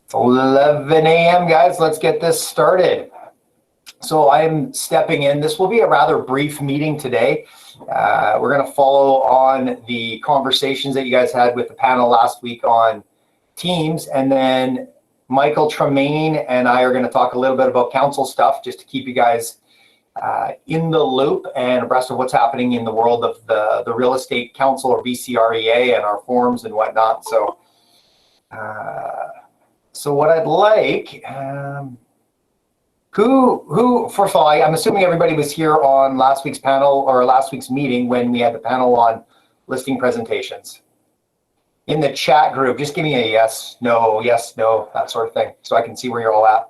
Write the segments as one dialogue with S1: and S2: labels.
S1: It's 11 a.m. guys, let's get this started. So I'm stepping in. This will be a rather brief meeting today. We're going to follow on the conversations that you guys had with the panel last week on Teams, and then Michael Tremaine and I are going to talk a little bit about council stuff just to keep you guys in the loop and abreast of what's happening in the world of the Real Estate Council, or BCREA, and our forums and whatnot. So what I'd like, first of all, I'm assuming everybody was here on last week's panel or last week's meeting when we had the panel on listing presentations. In the chat group, just give me a yes, no, that sort of thing, so I can see where you're all at.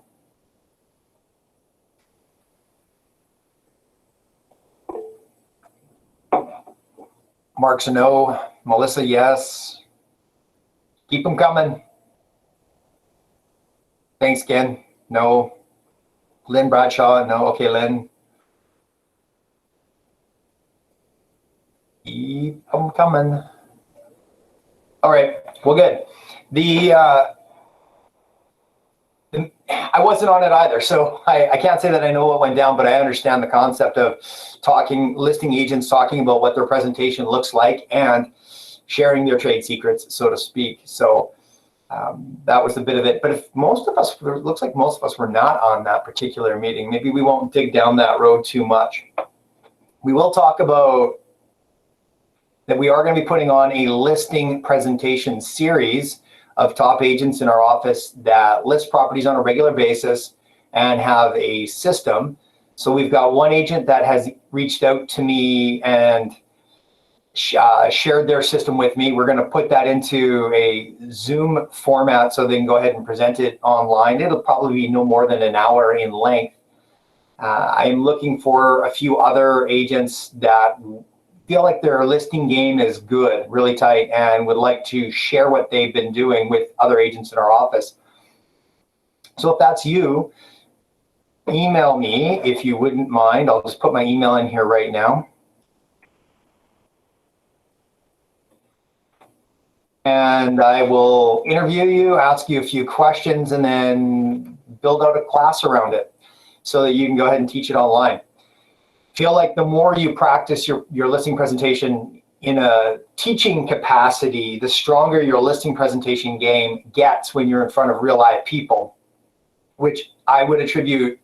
S1: Mark's a no, Melissa, yes. Keep them coming. Thanks, Ken. No. Lynn Bradshaw, no. Okay, Lynn. Keep them coming. All right, well, good. I wasn't on it either, so I can't say that I know what went down, but I understand the concept of listing agents talking about what their presentation looks like and sharing their trade secrets, so to speak. So that was a bit of it. But if most of us, it looks like most of us were not on that particular meeting, maybe we won't dig down that road too much. We will talk about that we are going to be putting on a listing presentation series of top agents in our office that list properties on a regular basis and have a system. So we've got one agent that has reached out to me and shared their system with me. We're going to put that into a Zoom format so they can go ahead and present it online. It'll probably be no more than an hour in length. I'm looking for a few other agents that feel like their listing game is good, really tight, and would like to share what they've been doing with other agents in our office. So if that's you, email me if you wouldn't mind. I'll just put my email in here right now. And I will interview you, ask you a few questions, and then build out a class around it so that you can go ahead and teach it online. Feel like the more you practice your listing presentation in a teaching capacity, the stronger your listing presentation game gets when you're in front of real live people, which I would attribute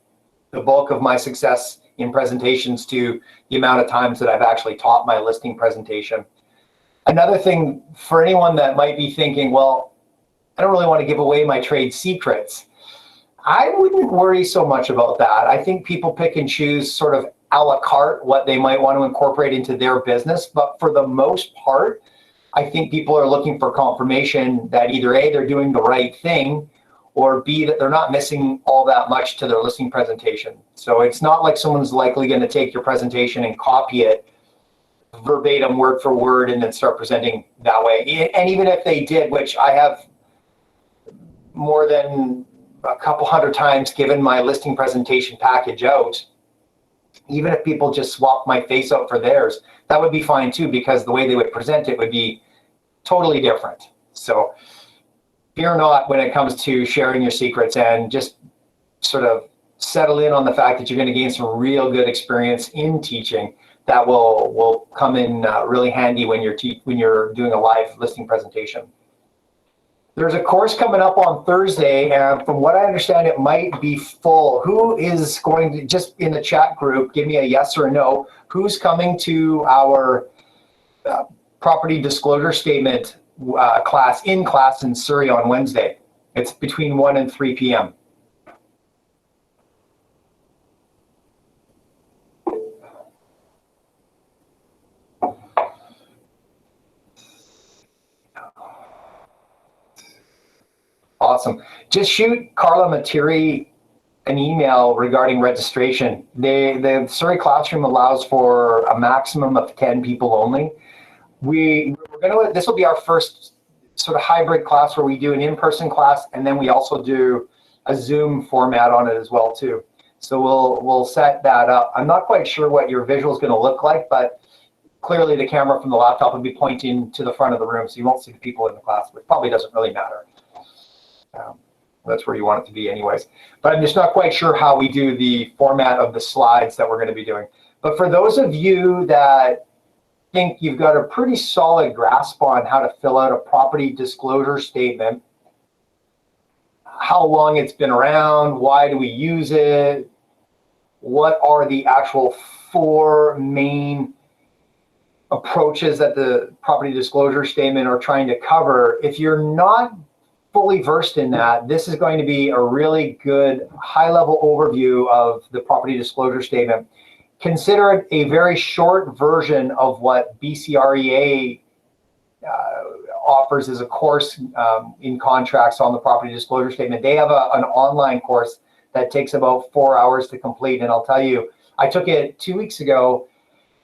S1: the bulk of my success in presentations to the amount of times that I've actually taught my listing presentation. Another thing for anyone that might be thinking, well, I don't really want to give away my trade secrets. I wouldn't worry so much about that. I think people pick and choose sort of a la carte what they might want to incorporate into their business. But for the most part, I think people are looking for confirmation that either A, they're doing the right thing, or B, that they're not missing all that much to their listing presentation. So it's not like someone's likely going to take your presentation and copy it verbatim, word for word, and then start presenting that way. And even if they did, which I have more than a couple hundred times given my listing presentation package out, even if people just swap my face out for theirs, that would be fine too, because the way they would present it would be totally different. So fear not when it comes to sharing your secrets, and just sort of settle in on the fact that you're going to gain some real good experience in teaching that will come in really handy when you're doing a live listing presentation. There's a course coming up on Thursday, and from what I understand, it might be full. Who is going to, just in the chat group, give me a yes or a no, who's coming to our property disclosure statement class in Surrey on Wednesday? It's between 1 and 3 p.m. Awesome. Just shoot Carla Materi an email regarding registration. The Surrey Classroom allows for a maximum of 10 people only. This will be our first sort of hybrid class where we do an in-person class, and then we also do a Zoom format on it as well too. So we'll set that up. I'm not quite sure what your visual is going to look like, but clearly the camera from the laptop will be pointing to the front of the room, so you won't see the people in the class, which probably doesn't really matter. That's where you want it to be anyways. But I'm just not quite sure how we do the format of the slides that we're going to be doing. But for those of you that think you've got a pretty solid grasp on how to fill out a property disclosure statement, how long it's been around, why do we use it, what are the actual 4 main approaches that the property disclosure statement are trying to cover. If you're not fully versed in that, this is going to be a really good high-level overview of the property disclosure statement. Consider it a very short version of what BCREA offers as a course in contracts on the property disclosure statement. They have an online course that takes about 4 hours to complete. And I'll tell you, I took it 2 weeks ago,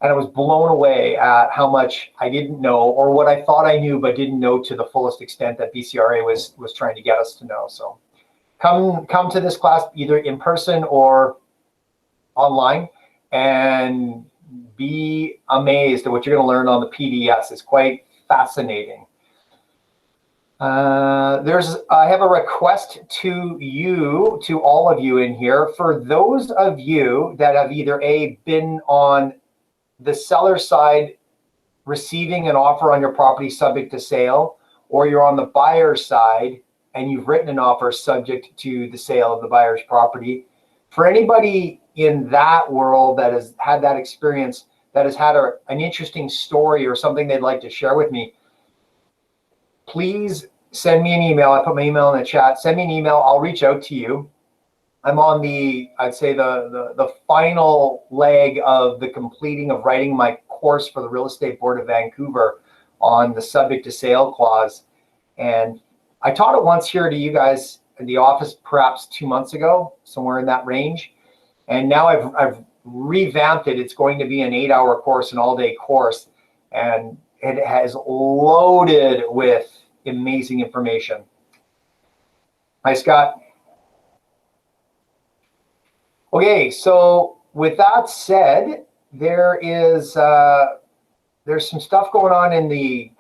S1: and I was blown away at how much I didn't know, or what I thought I knew but didn't know to the fullest extent that BCRA was trying to get us to know. So come to this class either in person or online, and be amazed at what you're going to learn on the PDS. It's quite fascinating. I have a request to all of you in here. For those of you that have either been on the seller side receiving an offer on your property subject to sale, or you're on the buyer side and you've written an offer subject to the sale of the buyer's property. For anybody in that world that has had that experience, that has had an interesting story or something they'd like to share with me, please send me an email. I put my email in the chat. Send me an email. I'll reach out to you. I'm on I'd say the final leg of the completing of writing my course for the Real Estate Board of Vancouver on the subject to sale clause. And I taught it once here to you guys in the office, perhaps 2 months ago, somewhere in that range. And now I've revamped it. It's going to be an 8-hour course, an all-day course. And it has loaded with amazing information. Hi, Scott. Okay, so with that said, there's some stuff going on in the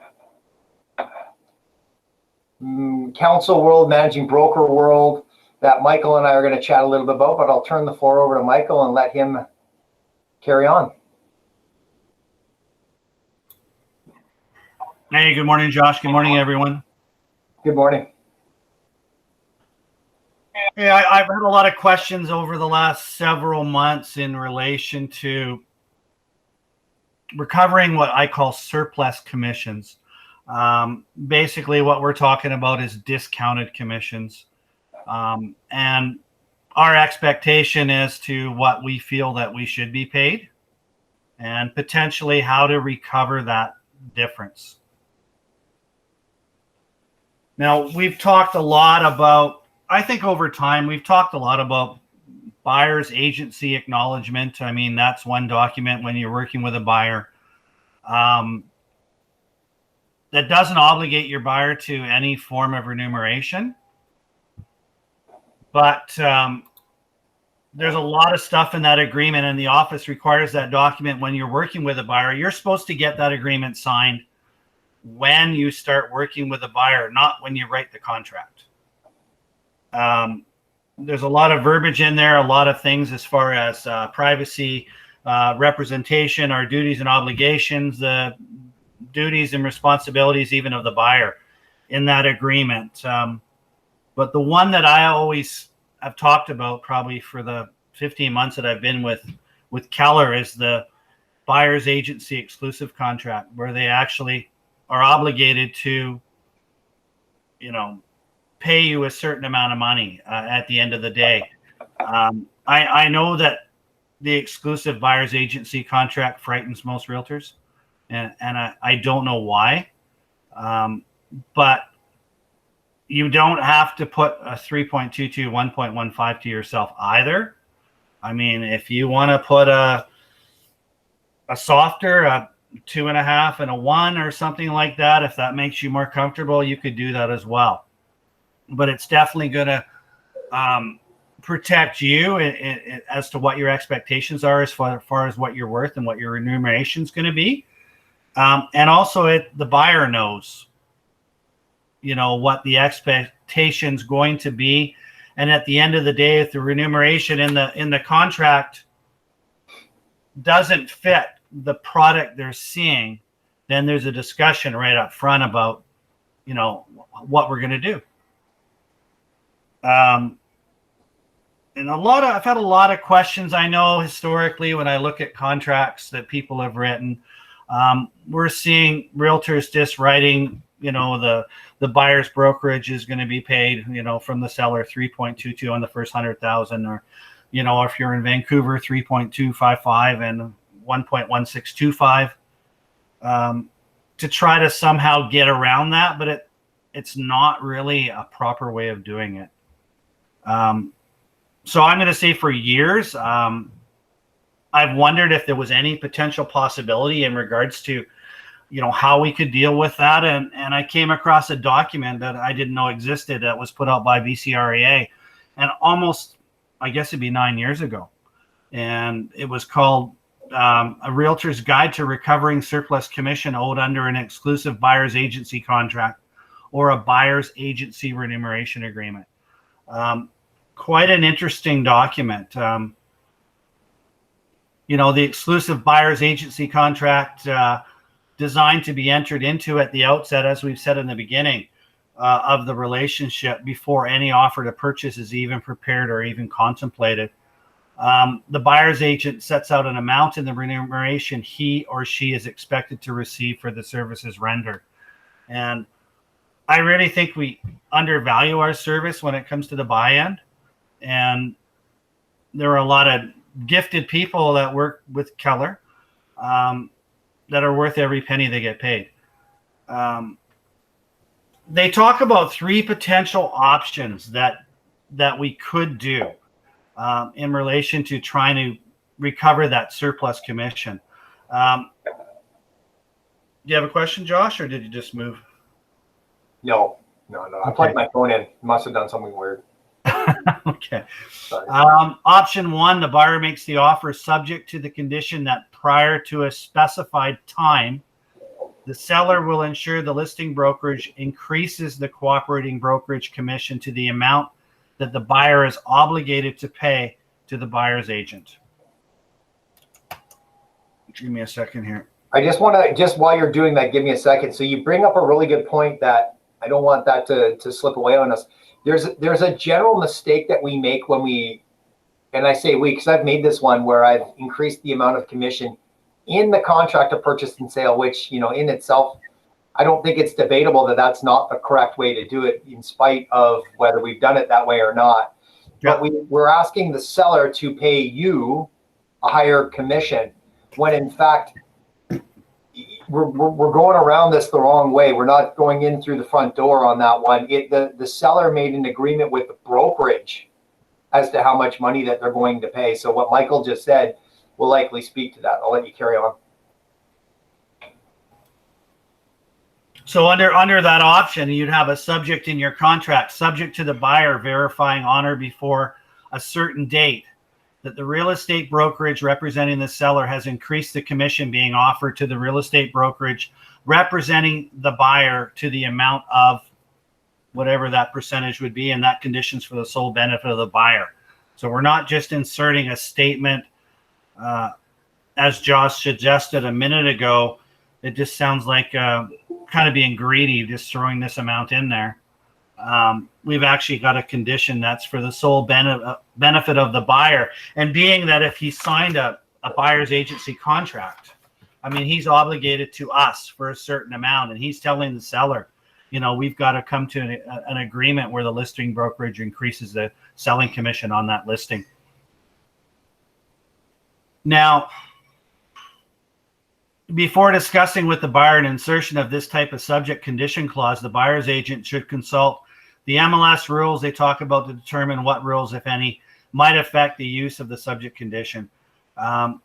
S1: counsel world, managing broker world, that Michael and I are going to chat a little bit about, but I'll turn the floor over to Michael and let him carry on.
S2: Hey, good morning, Josh. Good morning, everyone.
S1: Good morning.
S2: Yeah, I've had a lot of questions over the last several months in relation to recovering what I call surplus commissions. Basically, what we're talking about is discounted commissions. And our expectation is to what we feel that we should be paid, and potentially how to recover that difference. Now, we've talked a lot about, I think over time, we've talked a lot about buyer's agency acknowledgement. I mean, that's one document when you're working with a buyer that doesn't obligate your buyer to any form of remuneration. But there's a lot of stuff in that agreement, and the office requires that document when you're working with a buyer. You're supposed to get that agreement signed when you start working with a buyer, not when you write the contract. There's a lot of verbiage in there, a lot of things as far as privacy, representation, our duties and obligations, the duties and responsibilities even of the buyer in that agreement. But the one that I always have talked about probably for the 15 months that I've been with Keller is the buyer's agency exclusive contract, where they actually are obligated to, pay you a certain amount of money at the end of the day. I know that the exclusive buyer's agency contract frightens most realtors, and I don't know why, but you don't have to put a 3.22, 1.15 to yourself either. I mean, if you want to put a softer, a 2.5 and a 1 or something like that, if that makes you more comfortable, you could do that as well. But it's definitely going to protect you as to what your expectations are as far as what you're worth and what your remuneration is going to be. And also the buyer knows what the expectation's going to be. And at the end of the day, if the remuneration in the contract doesn't fit the product they're seeing, then there's a discussion right up front about, what we're going to do. And I've had a lot of questions. I know historically when I look at contracts that people have written, we're seeing realtors just writing, the buyer's brokerage is going to be paid, from the seller 3.22 on the first 100,000, or, if you're in Vancouver, 3.255 and 1.1625, to try to somehow get around that, but it's not really a proper way of doing it. So I'm going to say for years, I've wondered if there was any potential possibility in regards to, how we could deal with that. And I came across a document that I didn't know existed that was put out by BCREA, and almost, I guess it'd be 9 years ago. And it was called A Realtor's Guide to Recovering Surplus Commission Owed Under an Exclusive Buyer's Agency Contract or a Buyer's Agency Remuneration Agreement. Quite an interesting document. The exclusive buyer's agency contract designed to be entered into at the outset, as we've said in the beginning, of the relationship before any offer to purchase is even prepared or even contemplated. The buyer's agent sets out an amount in the remuneration he or she is expected to receive for the services rendered. And I really think we undervalue our service when it comes to the buy end. And there are a lot of gifted people that work with Keller that are worth every penny they get paid. They talk about 3 potential options that we could do in relation to trying to recover that surplus commission. Do you have a question, Josh, or did you just move?
S1: No. I plugged my phone in. Must have done something weird.
S2: Okay. Option 1, the buyer makes the offer subject to the condition that prior to a specified time, the seller will ensure the listing brokerage increases the cooperating brokerage commission to the amount that the buyer is obligated to pay to the buyer's agent. Give me a second here.
S1: I just want to, just while you're doing that, give me a second. So you bring up a really good point that I don't want that to slip away on us. There's a general mistake that we make when we, and I say we, because I've made this one where I've increased the amount of commission in the contract of purchase and sale, which, in itself, I don't think it's debatable that that's not the correct way to do it, in spite of whether we've done it that way or not. Yeah. But we're asking the seller to pay you a higher commission, when in fact, we're going around this the wrong way. We're not going in through the front door on that one. The seller made an agreement with the brokerage as to how much money that they're going to pay. So what Michael just said will likely speak to that. I'll let you carry on.
S2: So under that option, you'd have a subject in your contract, subject to the buyer verifying on or before a certain date that the real estate brokerage representing the seller has increased the commission being offered to the real estate brokerage representing the buyer to the amount of whatever that percentage would be, and that conditions for the sole benefit of the buyer. So we're not just inserting a statement, as Josh suggested a minute ago. It just sounds like kind of being greedy, just throwing this amount in there. We've actually got a condition that's for the sole benefit of the buyer. And being that if he signed a buyer's agency contract, I mean, he's obligated to us for a certain amount, and he's telling the seller, we've got to come to an agreement where the listing brokerage increases the selling commission on that listing. Now, before discussing with the buyer an insertion of this type of subject condition clause, the buyer's agent should consult the MLS rules they talk about to determine what rules, if any, might affect the use of the subject condition. I'm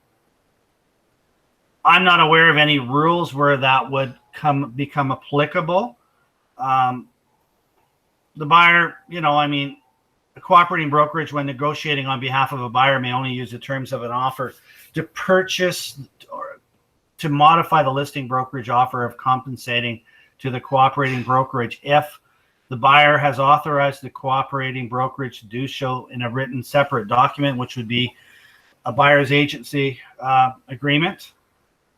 S2: not aware of any rules where that would become applicable. The buyer, a cooperating brokerage, when negotiating on behalf of a buyer, may only use the terms of an offer to purchase or to modify the listing brokerage offer of compensating to the cooperating brokerage if The buyer has authorized the cooperating brokerage to do so in a written separate document, which would be a buyer's agency agreement,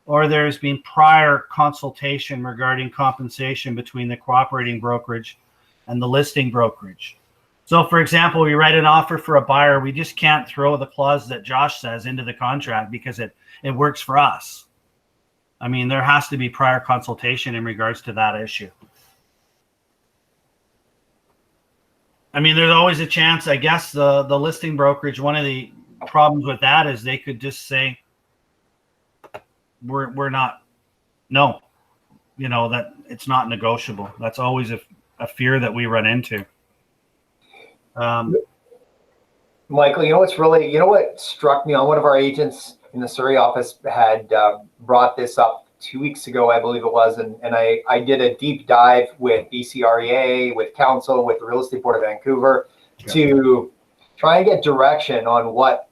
S2: or there's been prior consultation regarding compensation between the cooperating brokerage and the listing brokerage. So for example, we write an offer for a buyer, we just can't throw the clause that Josh says into the contract because it works for us. I mean, there has to be prior consultation in regards to that issue. I mean, there's always a chance, I guess, the listing brokerage, one of the problems with that is they could just say, we're not, no, you know, that it's not negotiable. That's always a fear that we run into.
S1: Michael, you know what struck me on one of our agents in the Surrey office had brought this up 2 weeks ago, I believe it was, and I did a deep dive with BCREA, with council, with the Real Estate Board of Vancouver to try and get direction on what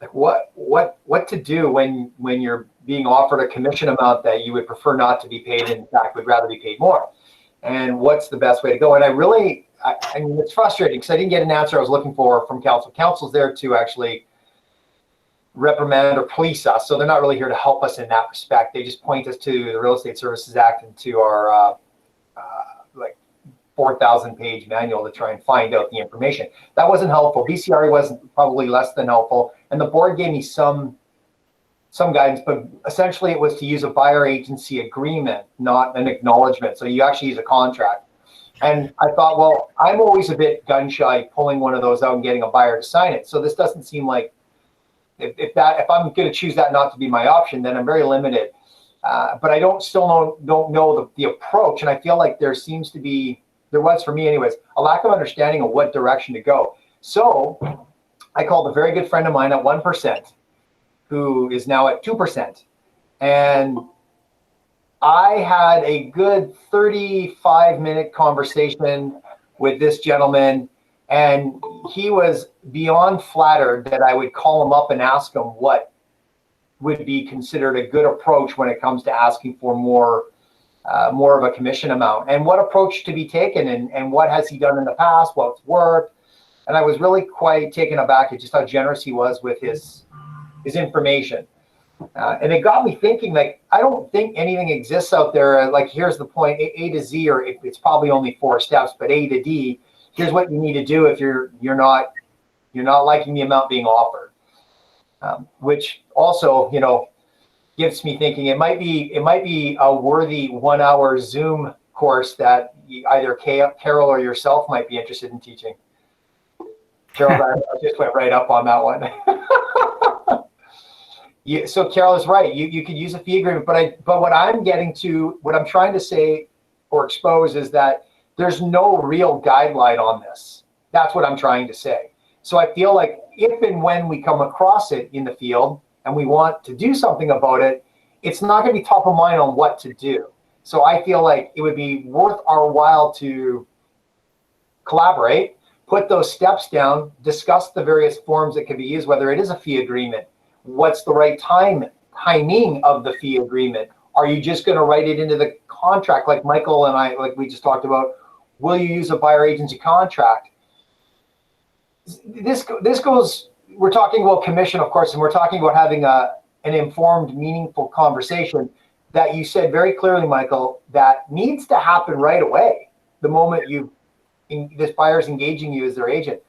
S1: to do when you're being offered a commission amount that you would prefer not to be paid, and in fact would rather be paid more, and what's the best way to go. And I mean, it's frustrating because I didn't get an answer I was looking for from council. Council's there to actually reprimand or police us, so they're not really here to help us in that respect. They just point us to the Real Estate Services Act and to our like 4,000 page manual to try and find out the information. That wasn't helpful. BCRE wasn't, probably less than helpful, and the board gave me some guidance, but essentially it was to use a buyer agency agreement, not an acknowledgement. So you actually use a contract. And I thought, well, I'm always a bit gun shy pulling one of those out and getting a buyer to sign it. So this doesn't seem like, if I'm going to choose that not to be my option, then I'm very limited. But I don't know the approach, and I feel like there was for me anyways, a lack of understanding of what direction to go. So I called a very good friend of mine at 1%, who is now at 2%, and I had a good 35-minute conversation with this gentleman, and he was beyond flattered that I would call him up and ask him what would be considered a good approach when it comes to asking for more of a commission amount, and what approach to be taken, and what has he done in the past, what's worked. And I was really quite taken aback at just how generous he was with his information. And it got me thinking, like, I don't think anything exists out there, like, here's the point, A to Z, or it's probably only 4 steps, but A to D, here's what you need to do if you're not liking the amount being offered. Which also, you know, gets me thinking it might be a worthy 1-hour Zoom course that either Carol or yourself might be interested in teaching. Carol, I just went right up on that one. Yeah, so Carol is right. You could use a fee agreement, but what I'm trying to say or expose is that there's no real guideline on this. That's what I'm trying to say. So I feel like if and when we come across it in the field and we want to do something about it, it's not going to be top of mind on what to do. So I feel like it would be worth our while to collaborate, put those steps down, discuss the various forms that can be used, whether it is a fee agreement, what's the right timing of the fee agreement? Are you just going to write it into the contract like Michael and I, like we just talked about? Will you use a buyer agency contract? This goes, we're talking about commission, of course, and we're talking about having an informed, meaningful conversation that you said very clearly, Michael, that needs to happen right away the moment this buyer's engaging you as their agent.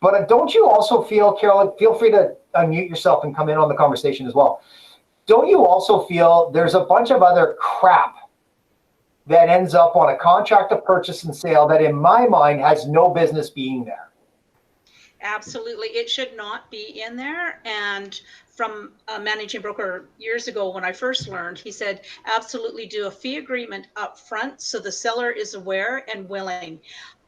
S1: But don't you also feel, Carol, feel free to unmute yourself and come in on the conversation as well. Don't you also feel there's a bunch of other crap that ends up on a contract of purchase and sale that in my mind has no business being there?
S3: Absolutely. It should not be in there. And from a managing broker years ago, when I first learned, he said, absolutely do a fee agreement up front so the seller is aware and willing.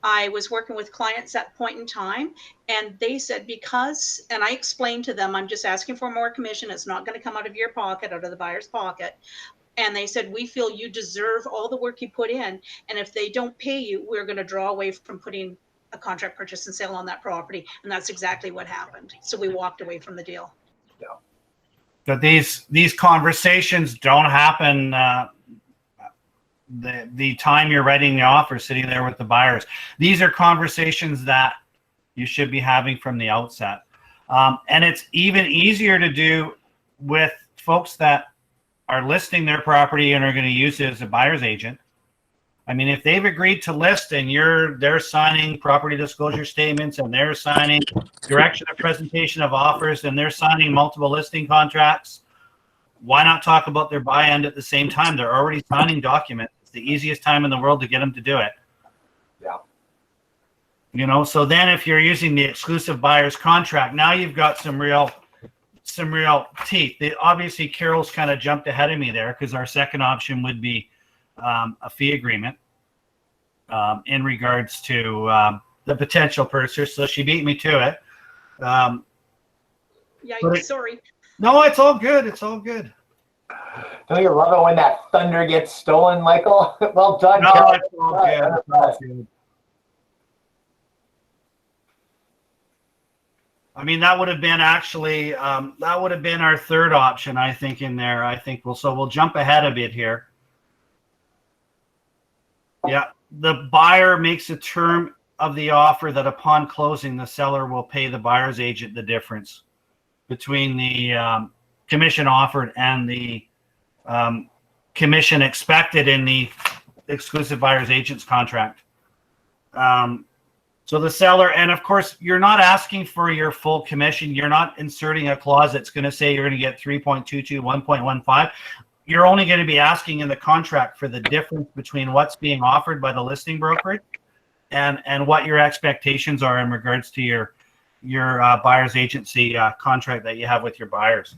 S3: I was working with clients at that point in time, and they said, and I explained to them, I'm just asking for more commission. It's not going to come out of your pocket, out of the buyer's pocket. And they said, we feel you deserve all the work you put in. And if they don't pay you, we're going to draw away from putting a contract purchase and sale on that property. And that's exactly what happened. So we walked away from the deal.
S1: Yeah.
S2: But these conversations don't happen the time you're writing the offer, sitting there with the buyers. These are conversations that you should be having from the outset. And it's even easier to do with folks that are listing their property and are going to use it as a buyer's agent. I mean, if they've agreed to list and they're signing property disclosure statements and they're signing direction of presentation of offers and they're signing multiple listing contracts, why not talk about their buy end at the same time? They're already signing documents. It's the easiest time in the world to get them to do it.
S1: Yeah.
S2: You know, so then if you're using the exclusive buyer's contract, now you've got some real teeth. Obviously, Carol's kind of jumped ahead of me there because our second option would be a fee agreement in regards to the potential purchase. So she beat me to it.
S3: Yeah, sorry.
S2: No, it's all good. It's all good.
S1: Don't you love it when that thunder gets stolen, Michael? Well done,
S2: No,
S1: Carol.
S2: it's all good. It's all good. I mean, that would have been actually, that would have been our third option, I think, in there. I think we'll jump ahead a bit here. Yeah, the buyer makes a term of the offer that upon closing, the seller will pay the buyer's agent the difference between the commission offered and the commission expected in the exclusive buyer's agent's contract. So the seller, and of course, you're not asking for your full commission. You're not inserting a clause that's going to say you're going to get 3.22, 1.15. You're only going to be asking in the contract for the difference between what's being offered by the listing brokerage and what your expectations are in regards to your buyer's agency contract that you have with your buyers.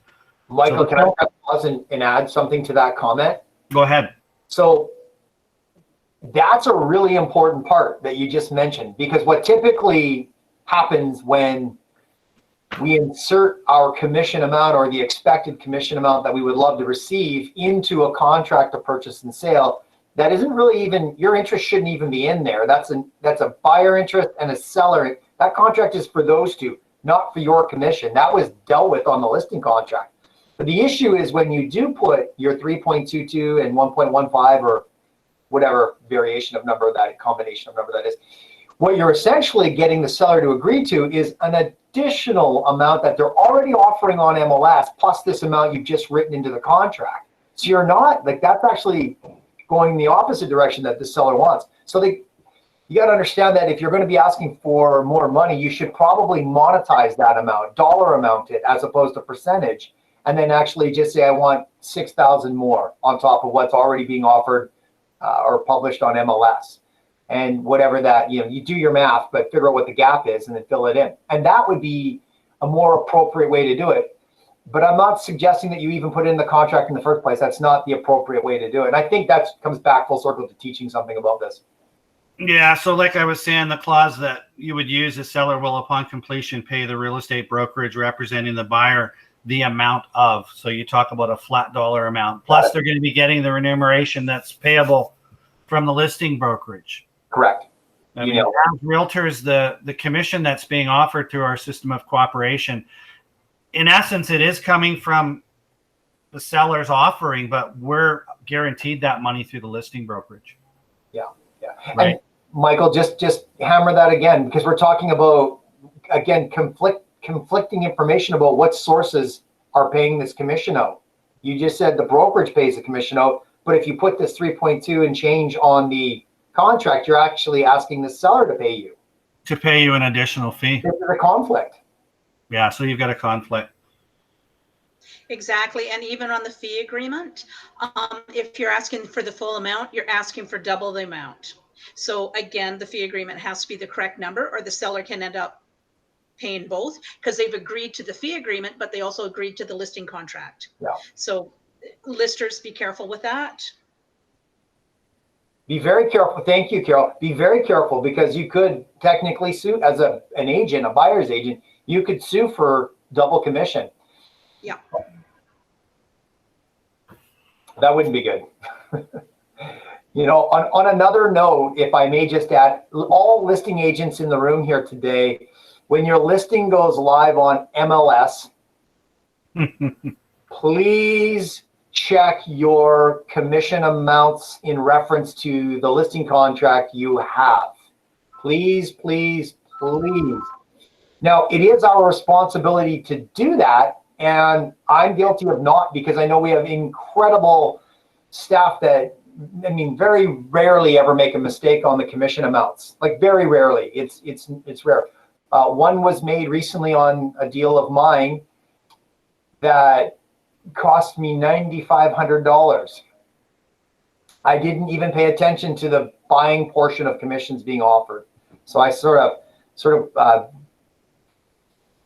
S1: Michael, can I pause and add something to that comment?
S2: Go ahead.
S1: So that's a really important part that you just mentioned, because what typically happens when we insert our commission amount or the expected commission amount that we would love to receive into a contract of purchase and sale, that isn't really even, your interest shouldn't even be in there. That's a buyer interest and a seller. That contract is for those two, not for your commission. That was dealt with on the listing contract. But the issue is when you do put your 3.22 and 1.15 or whatever variation of number that, combination of number that is, what you're essentially getting the seller to agree to is an additional amount that they're already offering on MLS plus this amount you've just written into the contract. So you're not, like, that's actually going the opposite direction that the seller wants. So you got to understand that if you're going to be asking for more money, you should probably monetize that amount, dollar amount it, as opposed to percentage, and then actually just say, I want 6,000 more on top of what's already being offered or published on MLS. And whatever that, you do your math, but figure out what the gap is and then fill it in. And that would be a more appropriate way to do it. But I'm not suggesting that you even put it in the contract in the first place. That's not the appropriate way to do it. And I think that comes back full circle to teaching something about this.
S2: Yeah, so like I was saying, the clause that you would use, the seller will upon completion pay the real estate brokerage representing the buyer the amount of. So you talk about a flat dollar amount. Plus they're going to be getting the remuneration that's payable from the listing brokerage.
S1: Correct.
S2: I mean, as realtors, the commission that's being offered through our system of cooperation, in essence, it is coming from the seller's offering, but we're guaranteed that money through the listing brokerage.
S1: Yeah.
S2: Right.
S1: And Michael, just hammer that again, because we're talking about, again, conflicting information about what sources are paying this commission out. You just said the brokerage pays the commission out, but if you put this 3.2 and change on the contract, you're actually asking the seller to pay you.
S2: To pay you an additional fee.
S1: This is a conflict.
S2: Yeah, so you've got a conflict.
S3: Exactly. And even on the fee agreement, if you're asking for the full amount, you're asking for double the amount. So again, the fee agreement has to be the correct number, or the seller can end up paying both because they've agreed to the fee agreement, but they also agreed to the listing contract.
S1: Yeah.
S3: So listers, be careful with that.
S1: Be very careful. Thank you, Carol. Be very careful, because you could technically sue as an agent, a buyer's agent. You could sue for double commission.
S3: Yeah.
S1: That wouldn't be good. On another note, if I may just add, all listing agents in the room here today, when your listing goes live on MLS, please check your commission amounts in reference to the listing contract you have. Please, please, please. Now, it is our responsibility to do that, and I'm guilty of not, because I know we have incredible staff that, I mean, very rarely ever make a mistake on the commission amounts. Like, very rarely. It's rare. One was made recently on a deal of mine that cost me $9,500. I didn't even pay attention to the buying portion of commissions being offered. So I sort of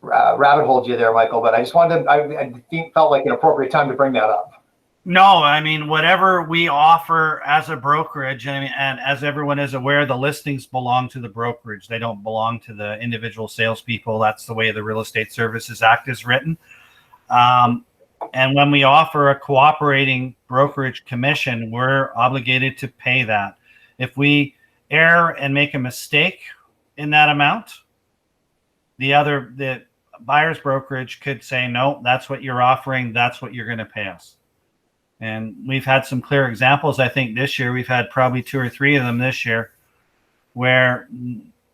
S1: rabbit holed you there, Michael, but I just wanted to, I felt like an appropriate time to bring that up.
S2: No, I mean, whatever we offer as a brokerage, and as everyone is aware, the listings belong to the brokerage. They don't belong to the individual salespeople. That's the way the Real Estate Services Act is written. And when we offer a cooperating brokerage commission, we're obligated to pay that. If we err and make a mistake in that amount, the buyer's brokerage could say, no, that's what you're offering. That's what you're going to pay us. And we've had some clear examples. I think this year we've had probably 2 or 3 of them this year where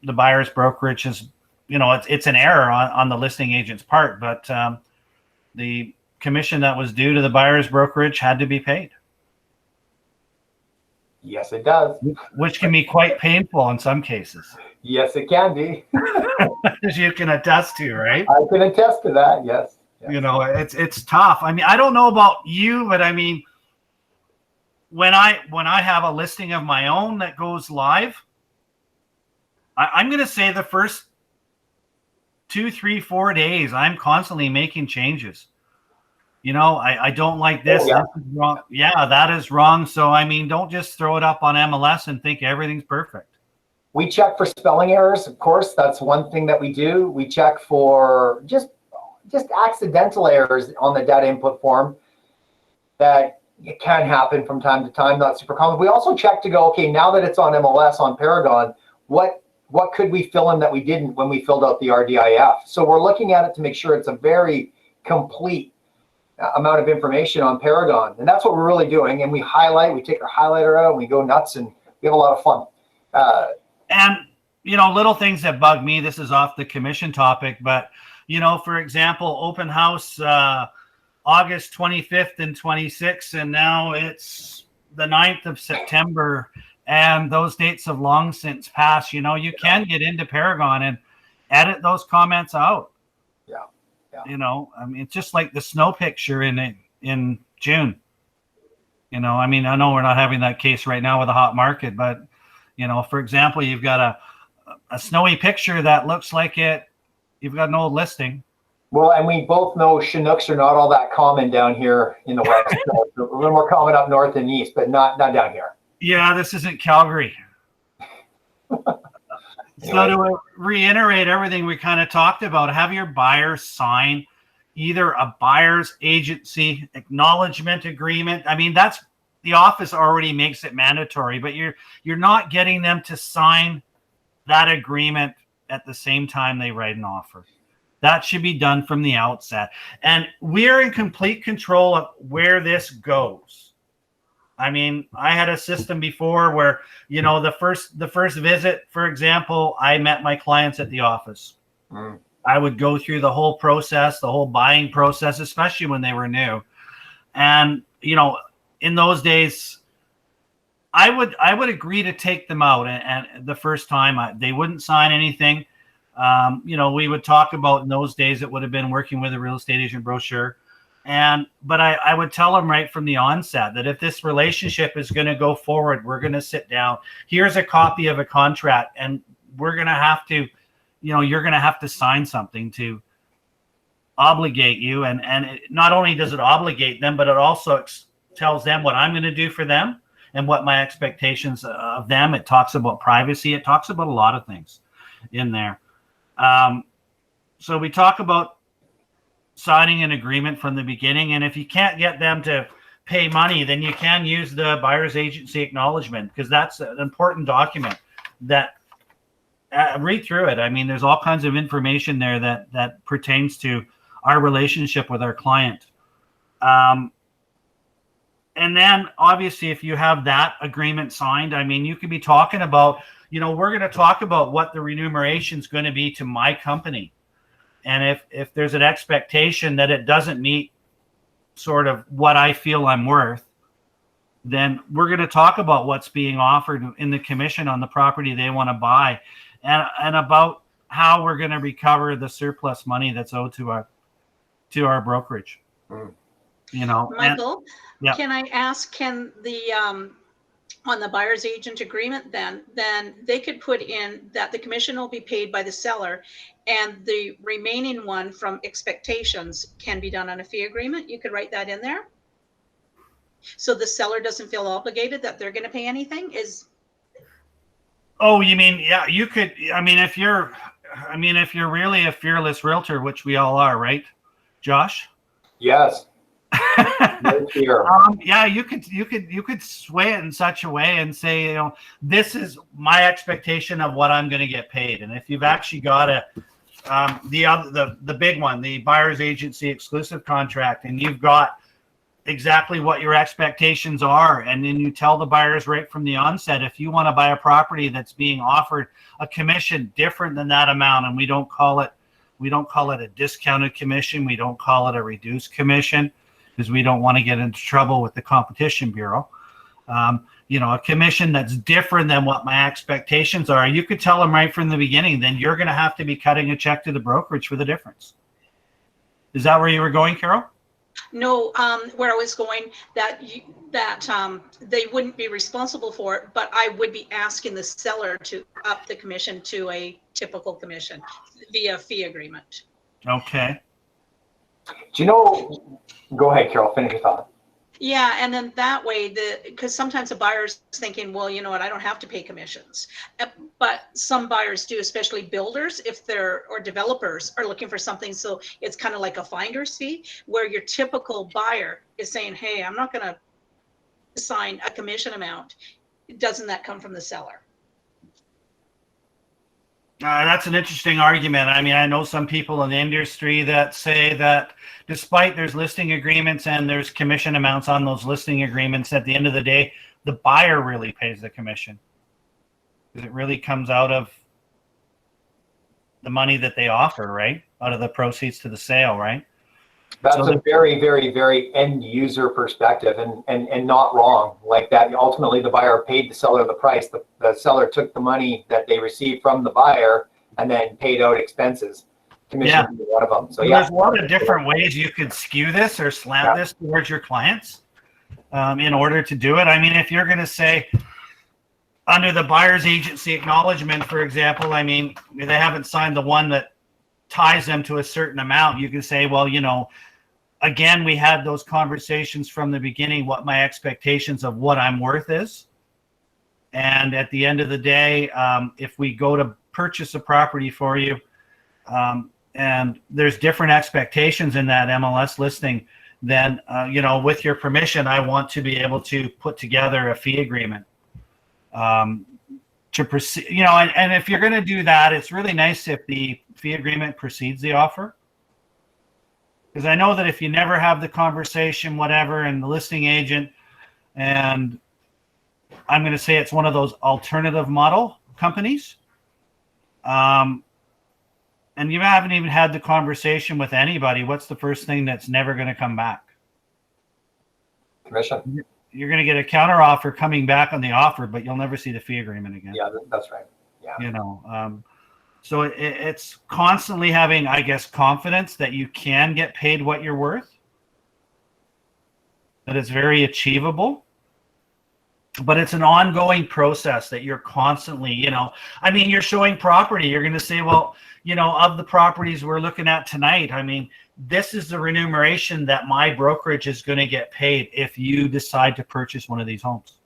S2: the buyer's brokerage is, it's an error on the listing agent's part, but the commission that was due to the buyer's brokerage had to be paid.
S1: Yes, it does.
S2: Which can be quite painful in some cases.
S1: Yes, it can be.
S2: As you can attest to, right?
S1: I can attest to that, yes.
S2: It's tough. I mean, I don't know about you, but I mean, when I have a listing of my own that goes live, I'm going to say the first 2, 3, 4 days, I'm constantly making changes. I don't like this.
S1: Oh, yeah.
S2: This is wrong. Yeah, that is wrong. So, I mean, don't just throw it up on MLS and think everything's perfect.
S1: We check for spelling errors, of course. That's one thing that we do. We check for just accidental errors on the data input form that it can happen from time to time, not super common. We also check to go, okay, now that it's on MLS, on Paragon, what could we fill in that we didn't when we filled out the RDIF? So we're looking at it to make sure it's a very complete amount of information on Paragon. And that's what we're really doing. And we take our highlighter out and we go nuts and we have a lot of fun.
S2: And, little things that bug me, this is off the commission topic, but, for example, open house, August 25th and 26th, and now it's the 9th of September, and those dates have long since passed. You can get into Paragon and edit those comments out.
S1: Yeah.
S2: I mean, it's just like the snow picture in June. I know we're not having that case right now with a hot market, but, for example, you've got a snowy picture that looks like you've got an old listing.
S1: Well, and we both know Chinooks are not all that common down here in the West. A little more common up north and east, but not down here.
S2: Yeah, this isn't Calgary. So to reiterate everything we kind of talked about, have your buyer sign either a buyer's agency acknowledgement agreement. I mean, that's the office already makes it mandatory, but you're not getting them to sign that agreement at the same time they write an offer. That should be done from the outset. And we're in complete control of where this goes. I mean, I had a system before where, the first visit, for example, I met my clients at the office. I would go through the whole process, the whole buying process, especially when they were new. And, in those days, I would agree to take them out. And the first time they wouldn't sign anything. We would talk about, in those days, it would have been working with a real estate agent brochure. But I would tell them right from the onset that if this relationship is going to go forward, we're going to sit down. Here's a copy of a contract, and we're going to have to, you're going to have to sign something to obligate you. And not only does it obligate them, but it also tells them what I'm going to do for them and what my expectations of them. It talks about privacy. It talks about a lot of things in there. So we talk about signing an agreement from the beginning. And if you can't get them to pay money, then you can use the buyer's agency acknowledgement, because that's an important document that read through it. I mean, there's all kinds of information there that pertains to our relationship with our client. And then obviously if you have that agreement signed, I mean, you could be talking about, we're going to talk about what the remuneration is going to be to my company. And if there's an expectation that it doesn't meet sort of what I feel I'm worth, then we're going to talk about what's being offered in the commission on the property they want to buy, and about how we're going to recover the surplus money that's owed to our brokerage.
S3: Michael,
S2: yeah.
S3: Can I ask, can the on the buyer's agent agreement, then they could put in that the commission will be paid by the seller, and the remaining one from expectations can be done on a fee agreement? You could write that in there, so the seller doesn't feel obligated that they're going to pay anything.
S2: Oh, you mean, yeah, you could. I mean, if you're really a fearless realtor, which we all are, right, Josh?
S1: Yes. No fear.
S2: Yeah, you could sway it in such a way and say, this is my expectation of what I'm going to get paid. And if you've actually got the big one, the buyer's agency exclusive contract, and you've got exactly what your expectations are, and then you tell the buyers right from the onset, if you want to buy a property that's being offered a commission different than that amount, and we don't call it a discounted commission, we don't call it a reduced commission, because we don't want to get into trouble with the Competition Bureau. A commission that's different than what my expectations are, you could tell them right from the beginning, then you're going to have to be cutting a check to the brokerage for the difference. Is that where you were going, Carol?
S3: No, where I was going, that they wouldn't be responsible for it, but I would be asking the seller to up the commission to a typical commission via fee agreement.
S2: Okay.
S1: Do you know? Go ahead, Carol. Finish your thought.
S3: Yeah, and then that way, because sometimes the buyer's thinking, well, you know what, I don't have to pay commissions. But some buyers do, especially builders, or developers are looking for something. So it's kind of like a finder's fee, where your typical buyer is saying, hey, I'm not going to assign a commission amount. Doesn't that come from the seller?
S2: That's an interesting argument. I mean, I know some people in the industry that say that despite there's listing agreements and there's commission amounts on those listing agreements, at the end of the day, the buyer really pays the commission, because it really comes out of the money that they offer, right? Out of the proceeds to the sale, right?
S1: That's a very, very, very end user perspective, and not wrong. Like that, ultimately the buyer paid the seller the price. The seller took the money that they received from the buyer and then paid out expenses. Commission is one of them. So
S2: there's a lot of different ways you could skew this or slant this towards your clients in order to do it. I mean, if you're going to say under the buyer's agency acknowledgement, for example, I mean, they haven't signed the one that ties them to a certain amount, you can say, well, again, we had those conversations from the beginning, what my expectations of what I'm worth is. And at the end of the day, if we go to purchase a property for you, and there's different expectations in that MLS listing, then, with your permission, I want to be able to put together a fee agreement to proceed, and if you're going to do that, it's really nice if the fee agreement precedes the offer. Because I know that if you never have the conversation, whatever, and the listing agent, and I'm going to say it's one of those alternative model companies, and you haven't even had the conversation with anybody, what's the first thing that's never going to come back?
S1: Commission.
S2: You're going to get a counter offer coming back on the offer, but you'll never see the fee agreement again.
S1: Yeah, that's right. Yeah.
S2: So it's constantly having, I guess, confidence that you can get paid what you're worth, that it's very achievable, but it's an ongoing process that you're constantly, you're showing property. You're going to say, well, of the properties we're looking at tonight, I mean, this is the remuneration that my brokerage is going to get paid if you decide to purchase one of these homes.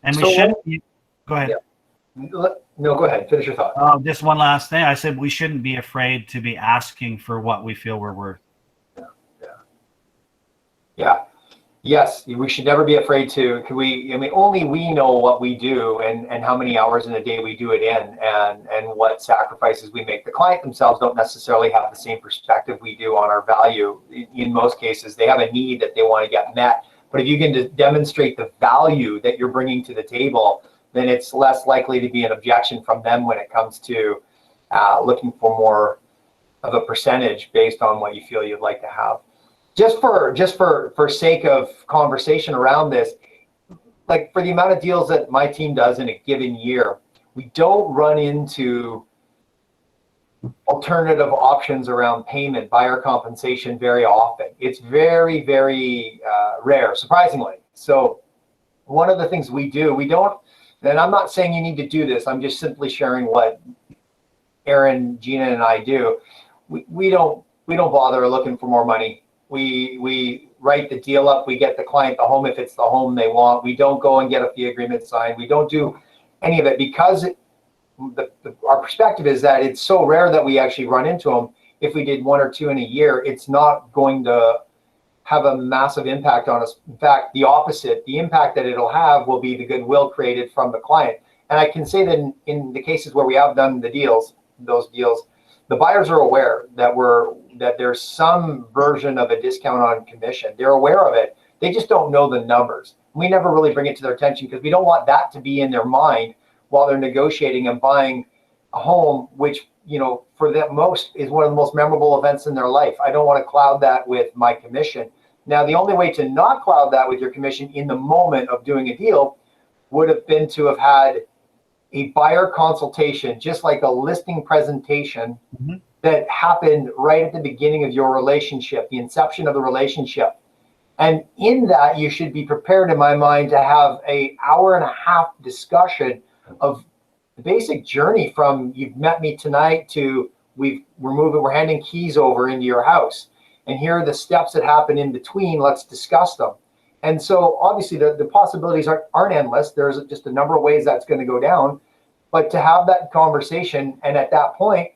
S2: And we shouldn't. Go ahead.
S1: Yeah. No, go ahead. Finish your thought.
S2: Just one last thing. I said we shouldn't be afraid to be asking for what we feel we're worth.
S1: Yeah. Yes, we should never be afraid to. Only we know what we do and how many hours in a day we do it in, and what sacrifices we make. The client themselves don't necessarily have the same perspective we do on our value. In most cases, they have a need that they want to get met, But if you can demonstrate the value that you're bringing to the table, then it's less likely to be an objection from them when it comes to looking for more of a percentage based on what you feel you'd like to have. Just for sake of conversation around this, like for the amount of deals that my team does in a given year, we don't run into alternative options around payment, buyer compensation very often. It's very, very rare, surprisingly. So one of the things we do, we don't, and I'm not saying you need to do this, I'm just simply sharing what Aaron, Gina, and I do. We don't bother looking for more money. We write the deal up, we get the client the home if it's the home they want. We don't go and get a fee agreement signed. We don't do any of it because our perspective is that it's so rare that we actually run into them. If we did one or two in a year, it's not going to have a massive impact on us. In fact, the opposite, the impact that it'll have will be the goodwill created from the client. And I can say that in the cases where we have done the deals, those deals, the buyers are aware that there's some version of a discount on commission. They're aware of it. They just don't know the numbers. We never really bring it to their attention because we don't want that to be in their mind while they're negotiating and buying a home, which, you know, for them most is one of the most memorable events in their life. I don't want to cloud that with my commission. Now, the only way to not cloud that with your commission in the moment of doing a deal would have been to have had a buyer consultation, just like a listing presentation that happened right at the beginning of your relationship, the inception of the relationship. And in that, you should be prepared, in my mind, to have an hour-and-a-half discussion of the basic journey from you've met me tonight to we're handing keys over into your house. And here are the steps that happen in between. Let's discuss them. And so obviously the possibilities aren't endless. There's just a number of ways that's going to go down. But to have that conversation, and at that point,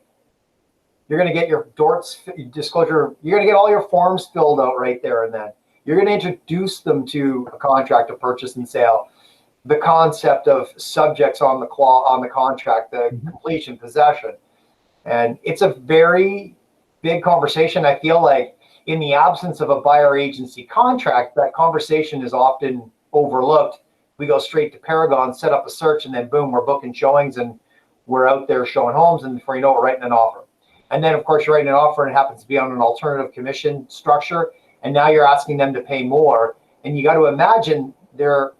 S1: you're going to get your DORTS disclosure, you're going to get all your forms filled out right there and then. You're going to introduce them to a contract of purchase and sale, the concept of subjects on the contract, the completion, possession. And it's a very big conversation. I feel like in the absence of a buyer agency contract, that conversation is often overlooked. We go straight to Paragon, set up a search, and then boom, we're booking showings and we're out there showing homes, and before you know it, we're writing an offer. And then of course you're writing an offer and it happens to be on an alternative commission structure, and now you're asking them to pay more. And you got to imagine their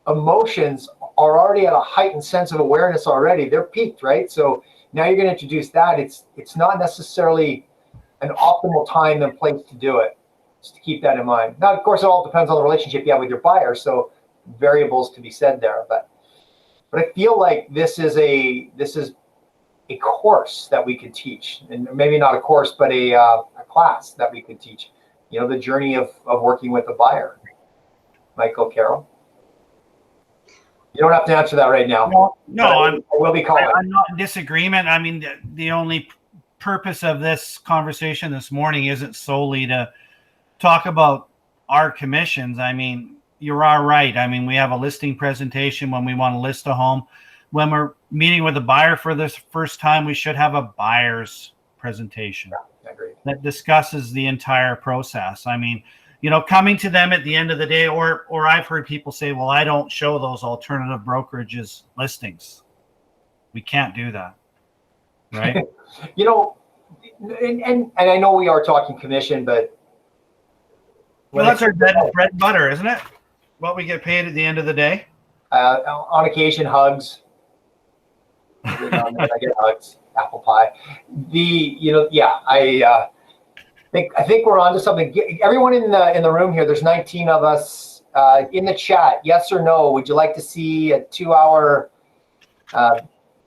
S1: emotions are already at a heightened sense of awareness already. They're peaked, right? So now you're going to introduce that. It's not necessarily an optimal time and place to do it. Just to keep that in mind. Now, of course, it all depends on the relationship you have with your buyer. So variables to be said there, but I feel like this is a course that we could teach, and maybe not a course, but a class that we could teach. You know, the journey of working with a buyer. Michael, Carol, you don't have to answer that right now.
S2: No,
S1: I will be calling.
S2: I'm not in disagreement. I mean, the only purpose of this conversation this morning isn't solely to talk about our commissions. I mean, you're all right. I mean, we have a listing presentation when we want to list a home. When we're meeting with a buyer for this first time, we should have a buyer's presentation that discusses the entire process. I mean, you know, coming to them at the end of the day, or I've heard people say, well, I don't show those alternative brokerages listings. We can't do that. Right.
S1: You know, and I know we are talking commission, but
S2: well, that's our bread and butter, isn't it? What we get paid at the end of the day.
S1: On occasion, hugs. I get hugs, apple pie. I think we're onto something. Everyone in the room here, there's 19 of us in the chat. Yes or no? Would you like to see a 2-hour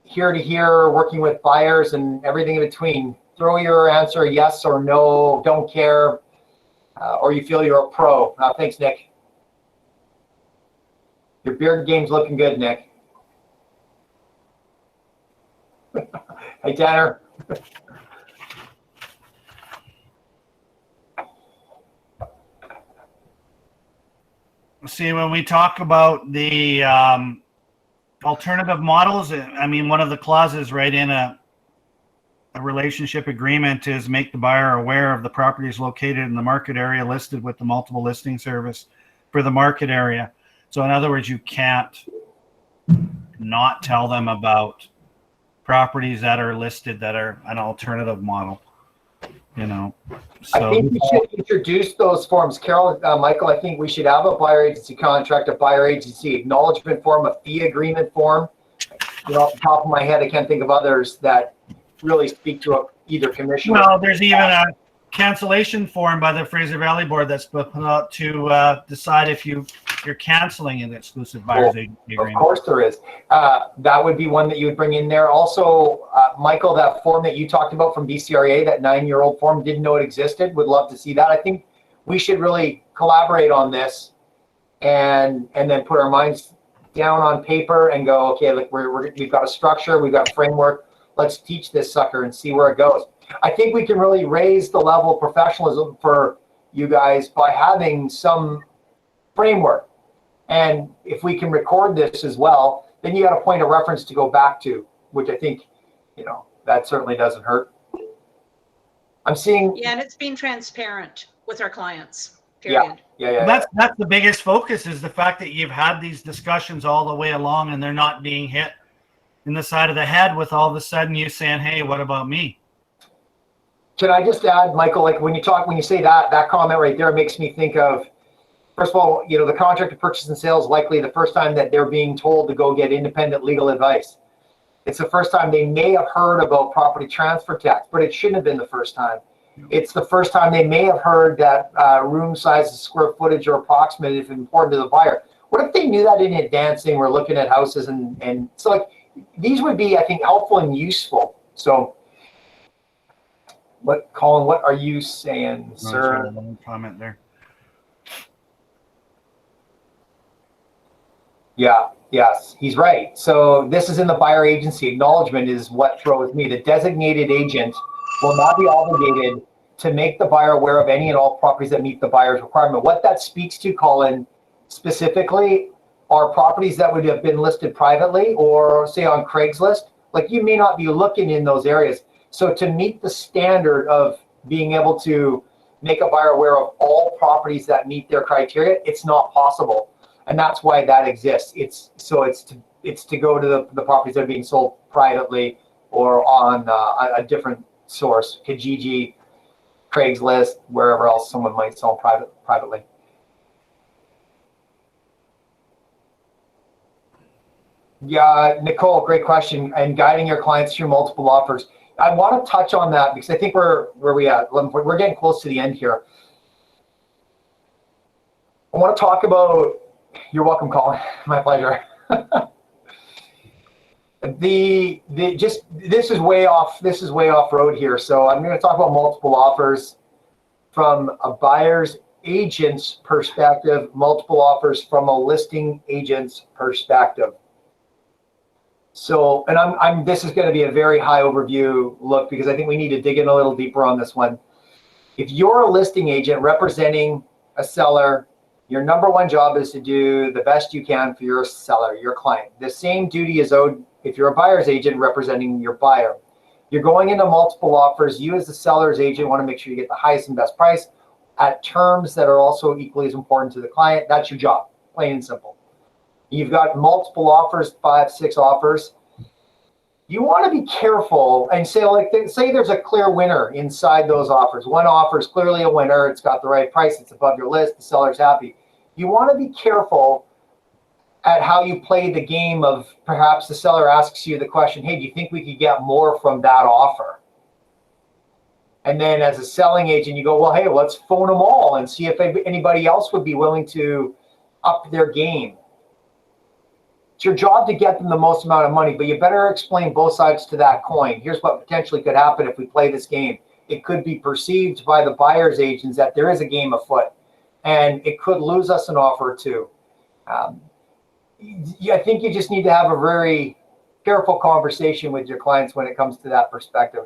S1: here to here working with buyers and everything in between? Throw your answer yes or no. Don't care, or you feel you're a pro. Thanks, Nick. Your beard game's looking good, Nick. Hey, Tanner.
S2: See, when we talk about the alternative models, I mean, one of the clauses right in a relationship agreement is make the buyer aware of the properties located in the market area listed with the multiple listing service for the market area. So in other words, you can't not tell them about properties that are listed that are an alternative model, you know.
S1: I
S2: So
S1: think we should introduce those forms. Carol, Michael, I think we should have a buyer agency contract, a buyer agency acknowledgement form, a fee agreement form. You know, off the top of my head, I can't think of others that really speak to either commission.
S2: well, there's even a cancellation form by the Fraser Valley Board that's put out to decide if you're canceling an exclusive buyer's agency
S1: Of
S2: agreement.
S1: course there is. That would be one that you would bring in there. Also, Michael, that form that you talked about from BCRA, that 9-year-old form, didn't know it existed. Would love to see that. I think we should really collaborate on this and then put our minds down on paper and go, okay, look, we've got a structure, we've got a framework. Let's teach this sucker and see where it goes. I think we can really raise the level of professionalism for you guys by having some framework. And if we can record this as well, then you got a point of reference to go back to, which I think, you know, that certainly doesn't hurt. I'm seeing.
S3: Yeah, and it's being transparent with our clients, period.
S1: Yeah.
S2: That's the biggest focus, is the fact that you've had these discussions all the way along and they're not being hit in the side of the head with all of a sudden you saying, hey, what about me?
S1: Can I just add, Michael, like when you say that comment right there, makes me think of, first of all, you know, the contract of purchase and sale is likely the first time that they're being told to go get independent legal advice. It's the first time they may have heard about property transfer tax, but it shouldn't have been the first time. It's the first time they may have heard that room sizes, square footage, or approximate if important to the buyer. What if they knew that in advance and were looking at houses and so like these would be, I think, helpful and useful. So Colin, what are you saying, sir?
S2: Comment there.
S1: Yeah, yes, he's right. So this is in the buyer agency acknowledgement is what throws me. The designated agent will not be obligated to make the buyer aware of any and all properties that meet the buyer's requirement. What that speaks to, Colin, specifically are properties that would have been listed privately or say on Craigslist. Like you may not be looking in those areas. So to meet the standard of being able to make a buyer aware of all properties that meet their criteria, it's not possible. And that's why that exists. It's to go to the properties that are being sold privately or on a different source, Kijiji, Craigslist, wherever else someone might sell privately. Yeah, Nicole, great question. And guiding your clients through multiple offers. I want to touch on that because I think where we at? We're getting close to the end here. I want to talk about. You're welcome, Colin. My pleasure. This is way off road here. So I'm going to talk about multiple offers from a buyer's agent's perspective, multiple offers from a listing agent's perspective. So, and this is going to be a very high overview look because I think we need to dig in a little deeper on this one. If you're a listing agent representing a seller, your number one job is to do the best you can for your seller, your client. The same duty is owed if you're a buyer's agent representing your buyer. You're going into multiple offers. You as the seller's agent want to make sure you get the highest and best price at terms that are also equally as important to the client. That's your job, plain and simple. You've got multiple offers, 5, 6 offers. You want to be careful and say there's a clear winner inside those offers. One offer is clearly a winner. It's got the right price. It's above your list. The seller's happy. You want to be careful at how you play the game of perhaps the seller asks you the question, hey, do you think we could get more from that offer? And then as a selling agent, you go, well, hey, let's phone them all and see if anybody else would be willing to up their game. It's your job to get them the most amount of money, but you better explain both sides to that coin. Here's what potentially could happen if we play this game. It could be perceived by the buyer's agents that there is a game afoot, and it could lose us an offer or two. I think you just need to have a very careful conversation with your clients when it comes to that perspective.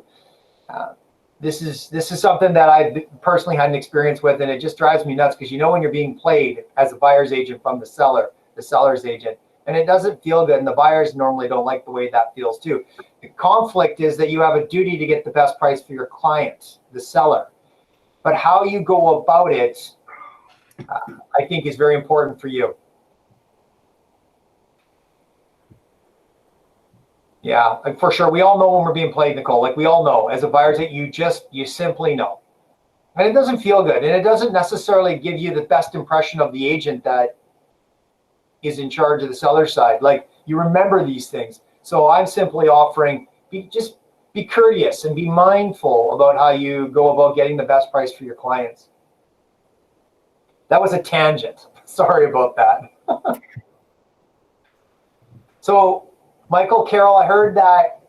S1: This is something that I personally had an experience with, and it just drives me nuts because you know when you're being played as a buyer's agent from the seller's agent, and it doesn't feel good, and the buyers normally don't like the way that feels too. The conflict is that you have a duty to get the best price for your client, the seller, but how you go about it I think is very important for you. Yeah, like for sure. We all know when we're being played, Nicole. Like we all know as a buyers that you simply know. And it doesn't feel good. And it doesn't necessarily give you the best impression of the agent that is in charge of the seller side. Like you remember these things. So I'm simply offering, just be courteous and be mindful about how you go about getting the best price for your clients. That was a tangent. Sorry about that. So, Michael, Carol, I heard that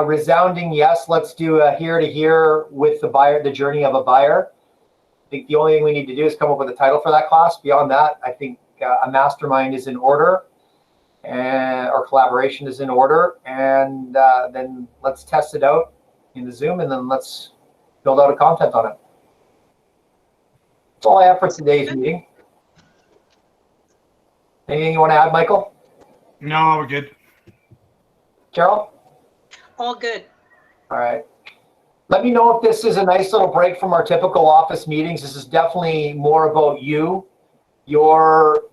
S1: resounding yes. Let's do a here to here with the buyer, the journey of a buyer. I think the only thing we need to do is come up with a title for that class. Beyond that, I think a mastermind is in order, and or collaboration is in order. And then let's test it out in the Zoom, and then let's build out a content on it. That's all I have for today's meeting. Anything you want to add, Michael?
S2: No, we're good.
S1: Carol?
S3: All good.
S1: All right. Let me know if this is a nice little break from our typical office meetings. This is definitely more about you, your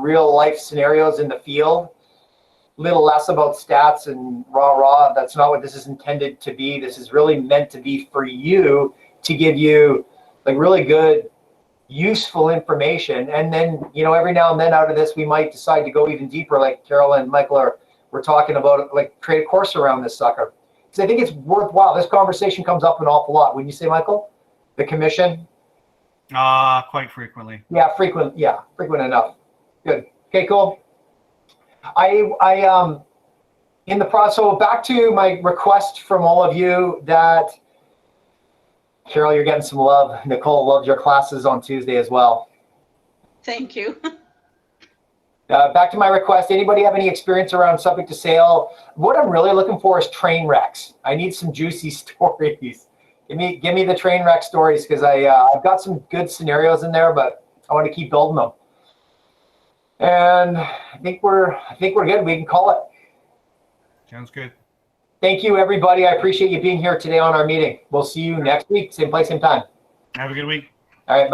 S1: real life scenarios in the field. A little less about stats and rah. That's not what this is intended to be. This is really meant to be for you, to give you like really good, useful information. And then, every now and then out of this, we might decide to go even deeper, like Carol and Michael we're talking about, like create a course around this sucker. Because I think it's worthwhile. This conversation comes up an awful lot. Wouldn't you say, Michael? The commission?
S2: Quite frequently.
S1: Yeah, frequent enough. Good. Okay, cool. I in the process, so back to my request from all of you that, Carol, you're getting some love. Nicole loved your classes on Tuesday as well.
S3: Thank you.
S1: Back to my request. Anybody have any experience around subject to sale? What I'm really looking for is train wrecks. I need some juicy stories. Give me the train wreck stories, because I've got some good scenarios in there, but I want to keep building them. And I think we're good. We can call it.
S2: Sounds good.
S1: Thank you, everybody. I appreciate you being here today on our meeting. We'll see you next week, same place, same time.
S2: Have a good week.
S1: All right. Bye.